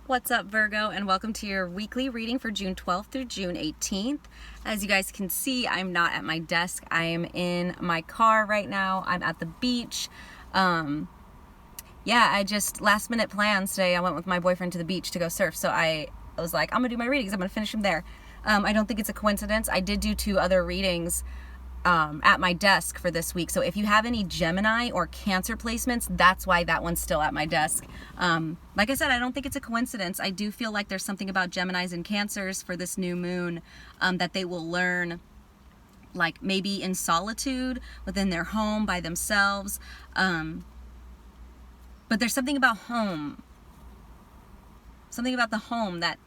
What's up, Virgo, and welcome to your weekly reading for June 12th through June 18th. As you guys can see, I'm not at my desk. I am in my car right now. I'm at the beach. I just last minute plans today. I went with my boyfriend to the beach to go surf. So I was like, I'm gonna do my readings. I'm gonna finish them there. I don't think it's a coincidence. I did do 2 other readings at my desk for this week. So if you have any Gemini or Cancer placements, that's why that one's still at my desk. Like I said, I don't think it's a coincidence. I do feel like there's something about Geminis and Cancers for this new moon that they will learn, like maybe in solitude within their home by themselves. But there's something about home. Something about the home that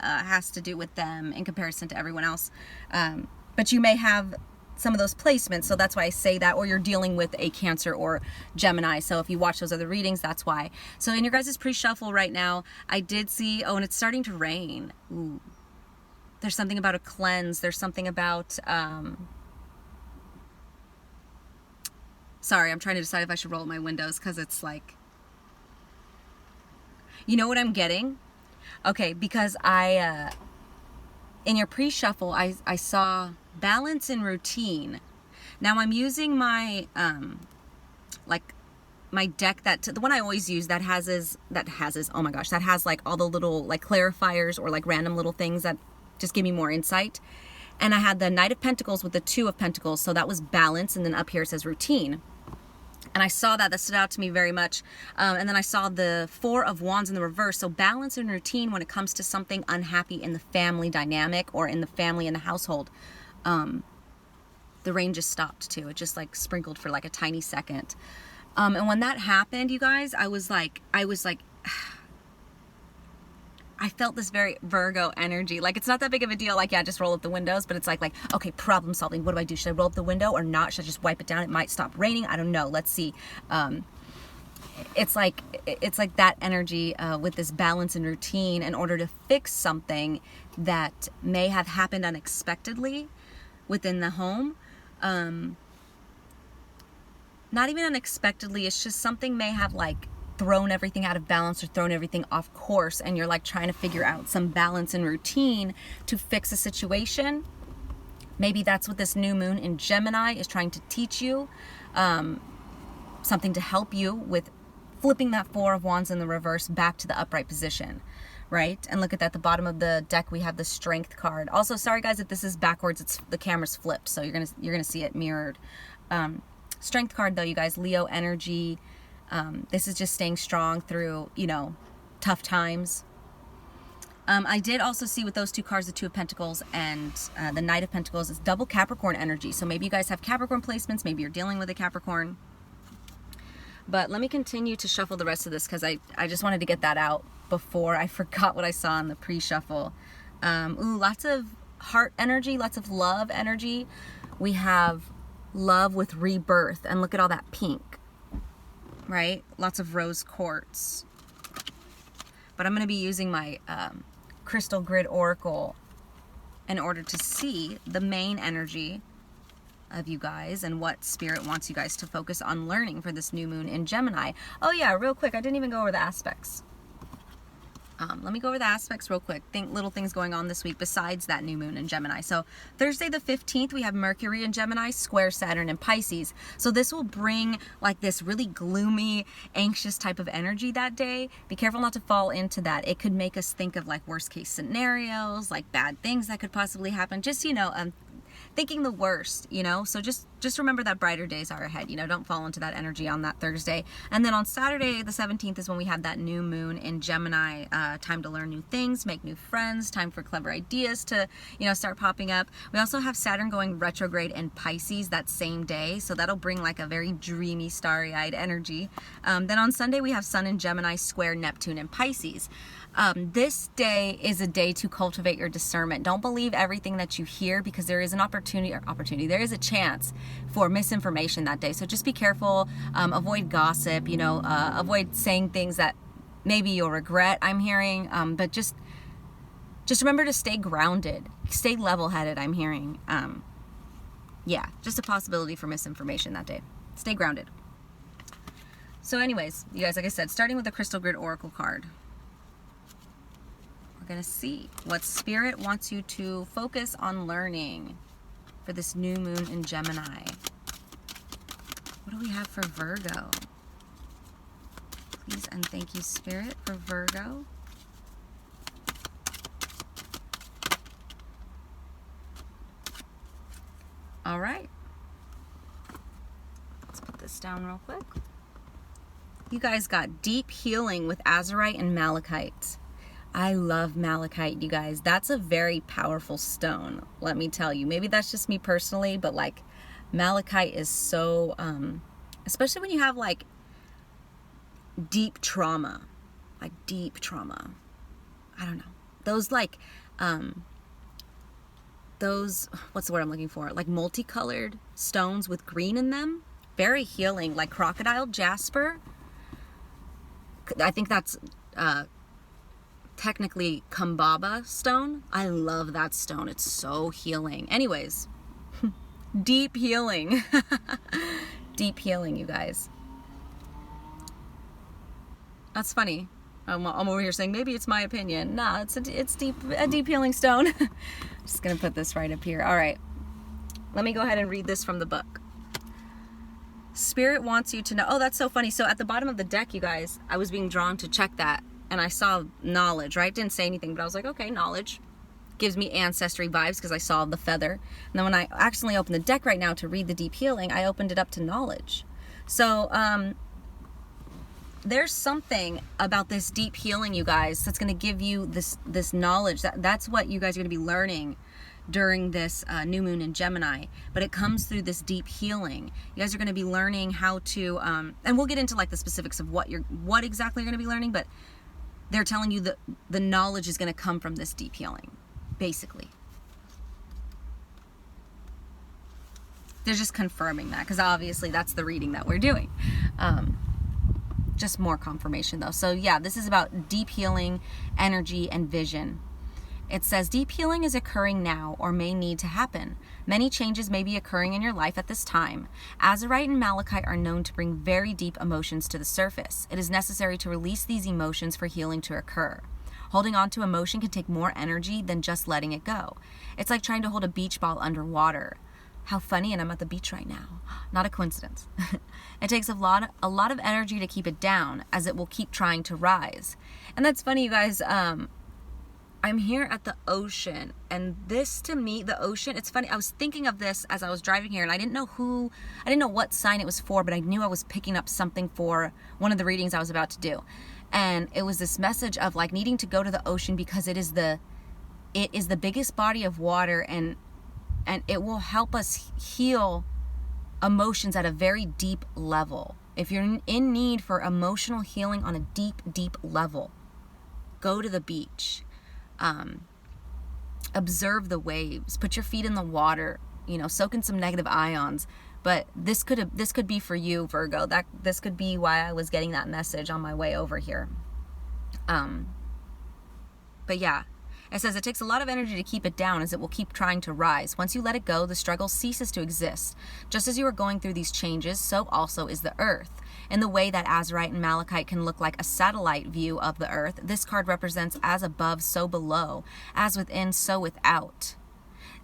has to do with them in comparison to everyone else. But you may have some of those placements, so that's why I say that, or you're dealing with a Cancer or Gemini. So if you watch those other readings, that's why. So in your guys' pre-shuffle right now, I did see, and it's starting to rain. Ooh. There's something about a cleanse. There's something about, sorry, I'm trying to decide if I should roll up my windows because it's like, you know what I'm getting? Okay, because in your pre-shuffle, I saw balance and routine. Now I'm using my my deck, the one I always use that has like all the little like clarifiers or like random little things that just give me more insight. And I had the Knight of Pentacles with the 2 of Pentacles, so that was balance, and then up here it says routine. And I saw that stood out to me very much. And then I saw the 4 of Wands in the reverse. So balance and routine when it comes to something unhappy in the family dynamic or in the family, in the household. The rain just stopped too. It just like sprinkled for like a tiny second. And when that happened, you guys, I was like, I felt this very Virgo energy. Like, it's not that big of a deal. Like, yeah, just roll up the windows. But it's like, okay, problem solving. What do I do? Should I roll up the window or not? Should I just wipe it down? It might stop raining. I don't know. Let's see. It's like that energy with this balance and routine in order to fix something that may have happened unexpectedly within the home. Not even unexpectedly. It's just something may have like thrown everything out of balance or thrown everything off course, and you're like trying to figure out some balance and routine to fix a situation. Maybe that's what this new moon in Gemini is trying to teach you, something to help you with flipping that 4 of Wands in the reverse back to the upright position, right? And look at that, the bottom of the deck we have the Strength card. Also, sorry guys if this is backwards, the camera's flipped, so you're gonna see it mirrored. Strength card though, you guys, Leo energy. This is just staying strong through, tough times. I did also see with those 2 cards, the 2 of Pentacles and the Knight of Pentacles, it's double Capricorn energy. So maybe you guys have Capricorn placements. Maybe you're dealing with a Capricorn. But let me continue to shuffle the rest of this because I just wanted to get that out before I forgot what I saw in the pre-shuffle. Lots of heart energy, lots of love energy. We have love with rebirth. And look at all that pink. Right? Lots of rose quartz. But I'm going to be using my crystal grid oracle in order to see the main energy of you guys and what spirit wants you guys to focus on learning for this new moon in Gemini. Oh yeah, real quick, I didn't even go over the aspects. Let me go over the aspects real quick. Little things going on this week besides that new moon in Gemini. So Thursday the 15th, we have Mercury in Gemini, square Saturn in Pisces. So this will bring like this really gloomy, anxious type of energy that day. Be careful not to fall into that. It could make us think of like worst case scenarios, like bad things that could possibly happen. Just, thinking the worst, so just remember that brighter days are ahead. Don't fall into that energy on that Thursday. And then on Saturday the 17th is when we have that new moon in Gemini. Time to learn new things, make new friends, time for clever ideas to start popping up. We also have Saturn going retrograde in Pisces that same day, so that'll bring like a very dreamy, starry-eyed energy. Then on Sunday we have Sun in Gemini, square Neptune in Pisces. This day is a day to cultivate your discernment. Don't believe everything that you hear, because there is an opportunity, there is a chance for misinformation that day. So just be careful, avoid gossip, avoid saying things that maybe you'll regret, I'm hearing, but just remember to stay grounded, stay level-headed, I'm hearing. Just a possibility for misinformation that day. Stay grounded. So anyways, you guys, like I said, starting with the Crystal Grid Oracle card. going to see what Spirit wants you to focus on learning for this new moon in Gemini. What do we have for Virgo? Please and thank you, Spirit, for Virgo. All right. Let's put this down real quick. You guys got deep healing with azurite and malachite. I love malachite, you guys. That's a very powerful stone, let me tell you. Maybe that's just me personally, but like malachite is so, especially when you have like deep trauma. I don't know. Those like, what's the word I'm looking for? Like multicolored stones with green in them. Very healing, like crocodile jasper. I think that's technically Kambaba stone. I love that stone. It's so healing. Anyways, deep healing. Deep healing, you guys. That's funny. I'm over here saying maybe it's my opinion. Nah, it's a deep healing stone. Just gonna put this right up here. All right, let me go ahead and read this from the book. Spirit wants you to know. Oh, that's so funny. So at the bottom of the deck, you guys, I was being drawn to check that, and I saw knowledge, right? Didn't say anything, but I was like, okay, knowledge. Gives me ancestry vibes because I saw the feather. And then when I accidentally opened the deck right now to read the deep healing, I opened it up to knowledge. So there's something about this deep healing, you guys, that's going to give you this knowledge. That's what you guys are going to be learning during this new moon in Gemini, but it comes through this deep healing. You guys are going to be learning how to, and we'll get into like the specifics of what exactly you're going to be learning, but they're telling you that the knowledge is going to come from this deep healing, basically. They're just confirming that, because obviously that's the reading that we're doing. Just more confirmation though. So yeah, this is about deep healing, energy, and vision. It says deep healing is occurring now or may need to happen. Many changes may be occurring in your life at this time. Azurite and malachite are known to bring very deep emotions to the surface. It is necessary to release these emotions for healing to occur. Holding on to emotion can take more energy than just letting it go. It's like trying to hold a beach ball underwater. How funny, and I'm at the beach right now. Not a coincidence. It takes a lot of energy to keep it down, as it will keep trying to rise. And that's funny, you guys. I'm here at the ocean, and this to me, the ocean, it's funny. I was thinking of this as I was driving here, and I didn't know what sign it was for, but I knew I was picking up something for one of the readings I was about to do. And it was this message of like needing to go to the ocean because it is the biggest body of water, and it will help us heal emotions at a very deep level. If you're in need for emotional healing on a deep, deep level, go to the beach. Observe the waves, put your feet in the water, soak in some negative ions. But this could be for you, Virgo. This could be why I was getting that message on my way over here. But yeah, it says it takes a lot of energy to keep it down, as it will keep trying to rise. Once you let it go, the struggle ceases to exist. Just as you are going through these changes, so also is the earth. In the way that azurite and malachite can look like a satellite view of the earth, this card represents as above, so below, as within, so without.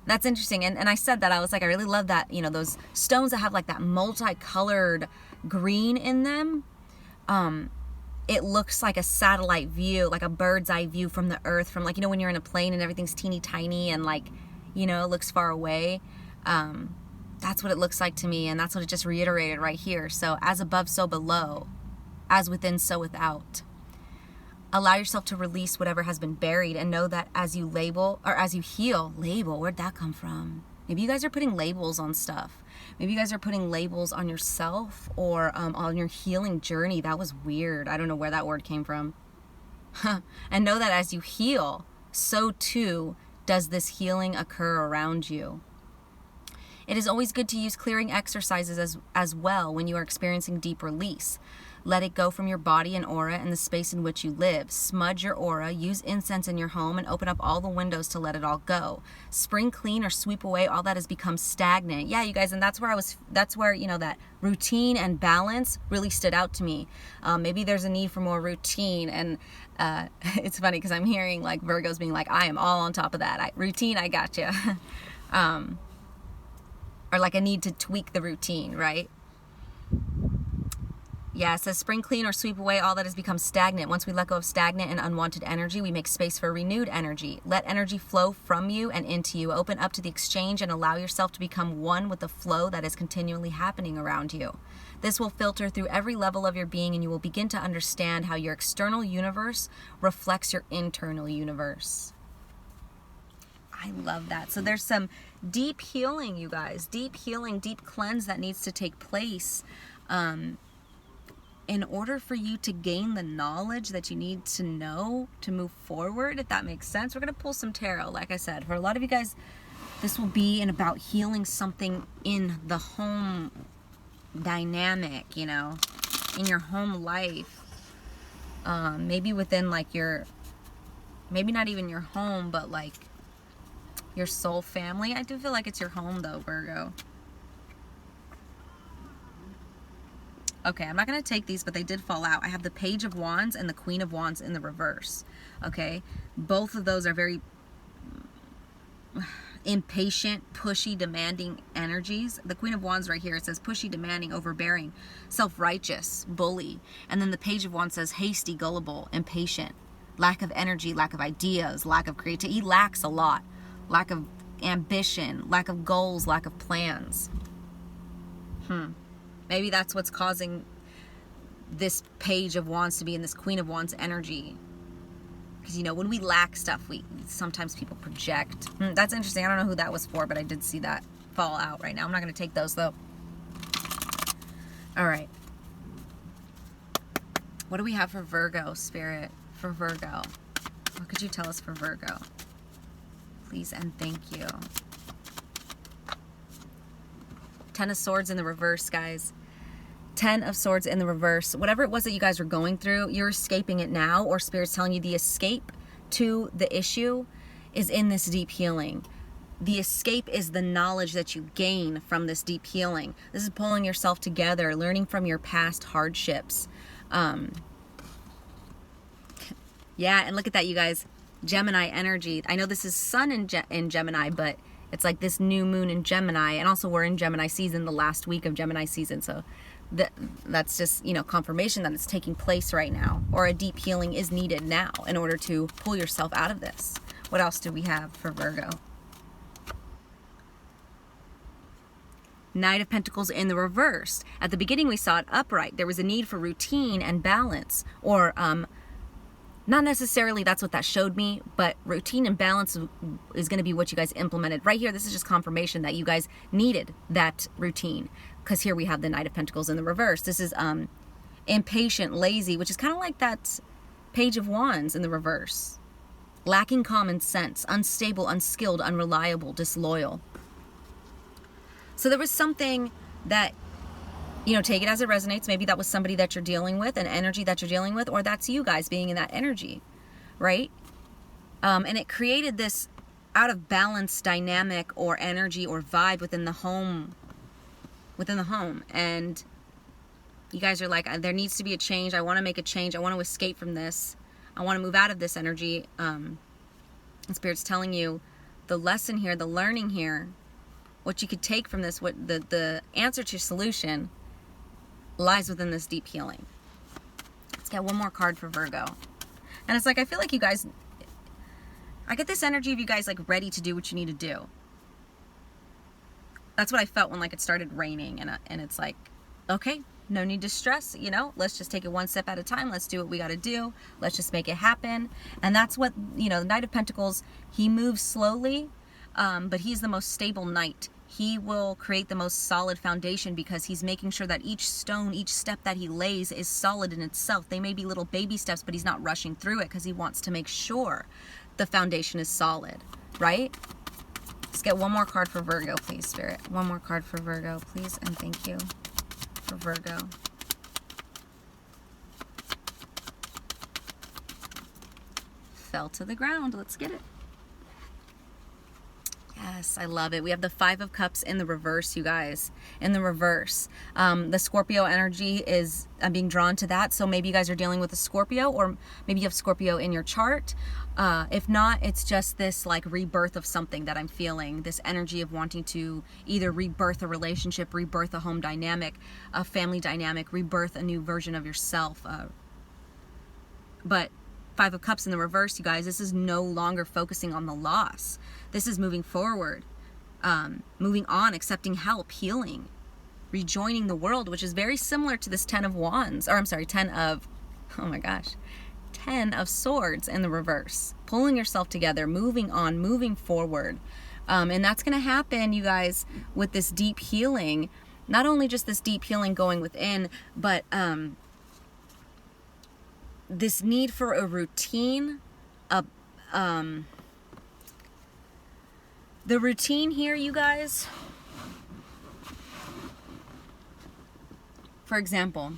That's interesting. And I said that, I was like, I really love that, those stones that have like that multicolored green in them. It looks like a satellite view, like a bird's eye view from the earth, from like, when you're in a plane and everything's teeny tiny and like, it looks far away. That's what it looks like to me, and that's what it just reiterated right here. So as above, so below, as within, so without. Allow yourself to release whatever has been buried, and know that as you heal, where'd that come from? Maybe you guys are putting labels on stuff. Maybe you guys are putting labels on yourself or on your healing journey. That was weird. I don't know where that word came from. And know that as you heal, so too does this healing occur around you. It is always good to use clearing exercises as well when you are experiencing deep release. Let it go from your body and aura and the space in which you live. Smudge your aura, use incense in your home, and open up all the windows to let it all go. Spring clean or sweep away all that has become stagnant. Yeah, you guys, and that's where, you know, that routine and balance really stood out to me. Maybe there's a need for more routine, and it's funny because I'm hearing like Virgos being like, I am all on top of that. Routine, I gotcha. Or like a need to tweak the routine, right? Yeah, it says spring clean or sweep away all that has become stagnant. Once we let go of stagnant and unwanted energy, we make space for renewed energy. Let energy flow from you and into you. Open up to the exchange and allow yourself to become one with the flow that is continually happening around you. This will filter through every level of your being, and you will begin to understand how your external universe reflects your internal universe. I love that. So there's some deep healing, you guys. Deep healing, deep cleanse that needs to take place. In order for you to gain the knowledge that you need to know to move forward, if that makes sense. We're going to pull some tarot. Like I said, for a lot of you guys, this will be about healing something in the home dynamic, you know, in your home life. Maybe within like maybe not even your home, but like your soul family. I do feel like it's your home though, Virgo. Okay, I'm not going to take these, but they did fall out. I have the Page of Wands and the Queen of Wands in the reverse. Okay, both of those are very impatient, pushy, demanding energies. The Queen of Wands right here, it says pushy, demanding, overbearing, self-righteous, bully. And then the Page of Wands says hasty, gullible, impatient, lack of energy, lack of ideas, lack of creativity. He lacks a lot. Lack of ambition, lack of goals, lack of plans. Maybe that's what's causing this Page of Wands to be in this Queen of Wands energy. Because, you know, when we lack stuff, sometimes people project. That's interesting. I don't know who that was for, but I did see that fall out right now. I'm not going to take those, though. All right. What do we have for Virgo, Spirit? For Virgo. What could you tell us for Virgo? Please and thank you. Ten of Swords in the reverse, guys. 10 of Swords in the reverse. Whatever it was that you guys were going through, you're escaping it now, or Spirit's telling you the escape to the issue is in this deep healing. The escape is the knowledge that you gain from this deep healing. This is pulling yourself together, learning from your past hardships. Yeah, and look at that, you guys. Gemini energy. I know this is Sun in Gemini, but it's like this new moon in Gemini, and also we're in Gemini season, the last week of Gemini season, so that's just, you know, confirmation that it's taking place right now, or a deep healing is needed now in order to pull yourself out of this. What else do we have for Virgo? Knight of Pentacles in the reverse. At the beginning we saw it upright. There was a need for routine and balance, or not necessarily that's what that showed me, but routine and balance is going to be what you guys implemented. Right here, this is just confirmation that you guys needed that routine. Because here we have the Knight of Pentacles in the reverse. This is impatient, lazy, which is kind of like that Page of Wands in the reverse. Lacking common sense, unstable, unskilled, unreliable, disloyal. So there was something that, you know, take it as it resonates. Maybe that was somebody that you're dealing with, an energy that you're dealing with, or that's you guys being in that energy, right? And it created this out of balance dynamic or energy or vibe within the home. And you guys are like, there needs to be a change. I want to make a change. I want to escape from this. I want to move out of this energy. And Spirit's telling you the lesson here, the learning here, what you could take from this, what the answer to solution lies within this deep healing. Let's get one more card for Virgo. And it's like, I feel like you guys, I get this energy of you guys like ready to do what you need to do. That's what I felt when like it started raining, and it's like, okay, no need to stress, you know, let's just take it one step at a time. Let's do what we got to do. Let's just make it happen. And that's what, you know, the Knight of Pentacles, he moves slowly, but he's the most stable knight. He will create the most solid foundation because he's making sure that each stone, each step that he lays is solid in itself. They may be little baby steps, but he's not rushing through it because he wants to make sure the foundation is solid, right? Let's get one more card for Virgo, please, Spirit. One more card for Virgo, please, and thank you for Virgo. fell to the ground. Let's get it. Yes, I love it. We have the Five of Cups in the reverse, you guys. In the reverse. The Scorpio energy is, I'm being drawn to that. So maybe you guys are dealing with a Scorpio, or maybe you have Scorpio in your chart. If not, it's just this like rebirth of something that I'm feeling. This energy of wanting to either rebirth a relationship, rebirth a home dynamic, a family dynamic, rebirth a new version of yourself. But Five of Cups in the reverse, you guys, this is no longer focusing on the loss. This is moving forward, moving on, accepting help, healing, rejoining the world, which is very similar to this 10 of Wands, or I'm sorry, 10 of Swords in the reverse. Pulling yourself together, moving on, moving forward. And that's going to happen, you guys, with this deep healing. Not only just this deep healing going within, but this need for a routine, the routine here, you guys. For example,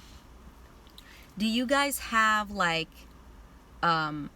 do you guys have like a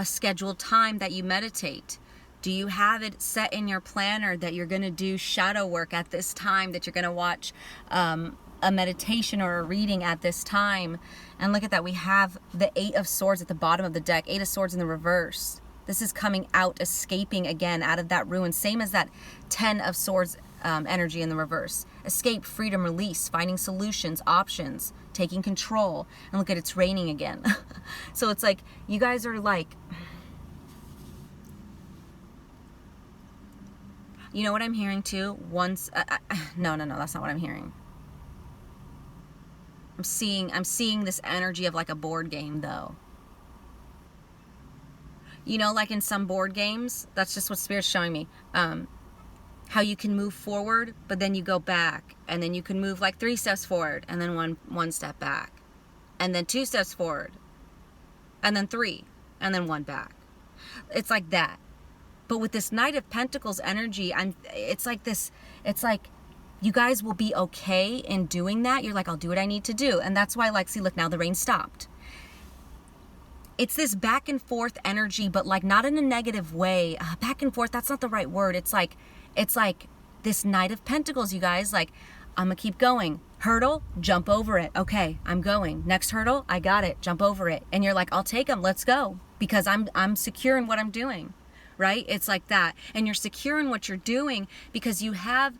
scheduled time that you meditate? Do you have it set in your planner that you're going to do shadow work at this time, that you're going to watch a meditation or a reading at this time? And look at that, we have the Eight of Swords at the bottom of the deck. Eight of Swords in the reverse. This is coming out, escaping again out of that ruin. Same as that 10 of Swords energy in the reverse. Escape, freedom, release, finding solutions, options, taking control. And look at, it's raining again. So it's like, you guys are like, you know what I'm hearing too? Once, no, that's not what I'm hearing. I'm seeing this energy of like a board game though. You know, like in some board games, that's just what Spirit's showing me. How you can move forward, but then you go back, and then you can move like 3 steps forward, and then one step back, and then 2 steps forward, and then 3, and then 1 back. It's like that. But with this Knight of Pentacles energy, it's like this. It's like you guys will be okay in doing that. You're like, I'll do what I need to do, and that's why, like, see, look, now the rain stopped. It's this back and forth energy, but like not in a negative way. Back and forth, that's not the right word. It's like this Knight of Pentacles, you guys. Like, I'm gonna keep going. Hurdle, jump over it. Okay, I'm going. Next hurdle, I got it. Jump over it. And you're like, I'll take them. Let's go, because I'm secure in what I'm doing, right? It's like that, and you're secure in what you're doing because you have,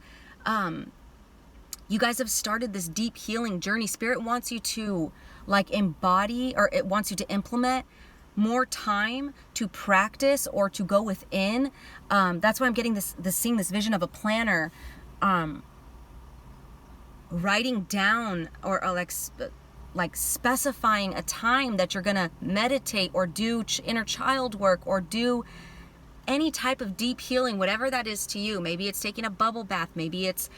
you guys have started this deep healing journey. Spirit wants you to like embody, or it wants you to implement more time to practice or to go within. That's why I'm getting seeing this vision of a planner, writing down or like specifying a time that you're gonna meditate or do inner child work or do any type of deep healing, whatever that is to you. Maybe it's taking a bubble bath. Maybe it's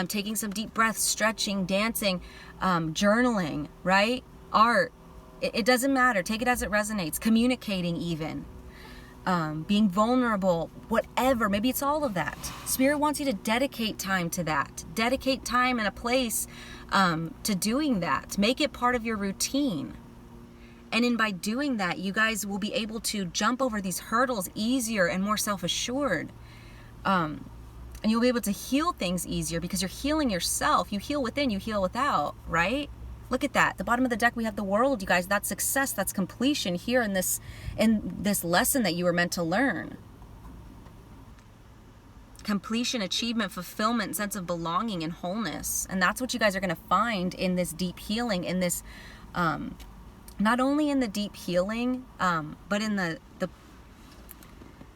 taking some deep breaths, stretching, dancing, journaling, right? Art. It doesn't matter. Take it as it resonates. Communicating even. Being vulnerable. Whatever. Maybe it's all of that. Spirit wants you to dedicate time to that. Dedicate time and a place to doing that. Make it part of your routine. And by doing that, you guys will be able to jump over these hurdles easier and more self-assured. And you'll be able to heal things easier because you're healing yourself. You heal within, you heal without, right? Look at that. At the bottom of the deck, we have the World, you guys. That's success, that's completion here in this lesson that you were meant to learn. Completion, achievement, fulfillment, sense of belonging and wholeness. And that's what you guys are going to find in this deep healing, in this, not only in the deep healing, but in the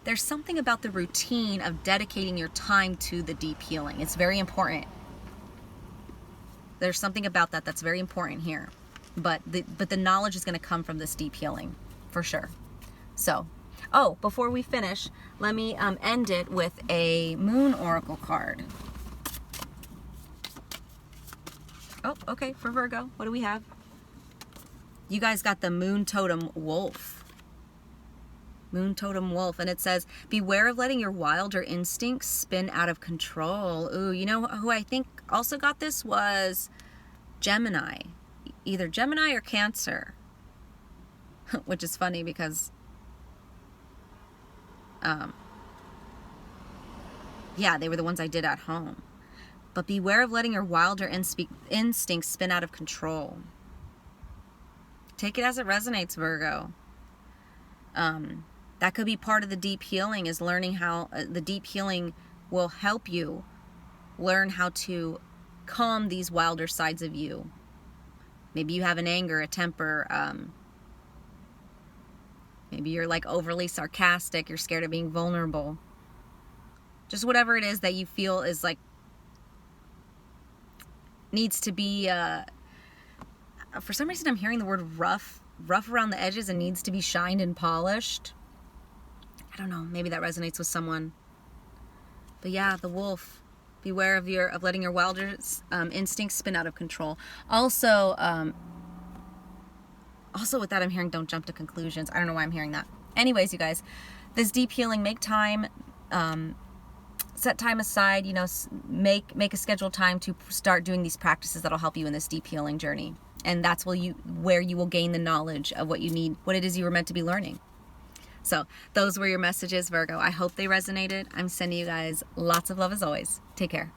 there's something about the routine of dedicating your time to the deep healing. It's very important. There's something about that that's very important here. But the knowledge is going to come from this deep healing, for sure. So, before we finish, let me end it with a Moon Oracle card. Oh, okay, for Virgo, what do we have? You guys got the Moon Totem Wolf. Moon Totem Wolf. And it says, beware of letting your wilder instincts spin out of control. Ooh, you know who I think also got this was Gemini. Either Gemini or Cancer. Which is funny because Yeah, they were the ones I did at home. But beware of letting your wilder instincts spin out of control. Take it as it resonates, Virgo. That could be part of the deep healing, is learning how the deep healing will help you learn how to calm these wilder sides of you. Maybe you have an anger, a temper. Maybe you're like overly sarcastic. You're scared of being vulnerable. Just whatever it is that you feel is like needs to be, for some reason I'm hearing the word rough around the edges and needs to be shined and polished. I don't know, maybe that resonates with someone. But yeah, the wolf, beware of letting your wilder instincts spin out of control. Also with that I'm hearing don't jump to conclusions. I don't know why I'm hearing that. Anyways, you guys, this deep healing, make time, set time aside, you know, make a scheduled time to start doing these practices that'll help you in this deep healing journey. And that's where you will gain the knowledge of what you need, what it is you were meant to be learning. So those were your messages, Virgo. I hope they resonated. I'm sending you guys lots of love as always. Take care.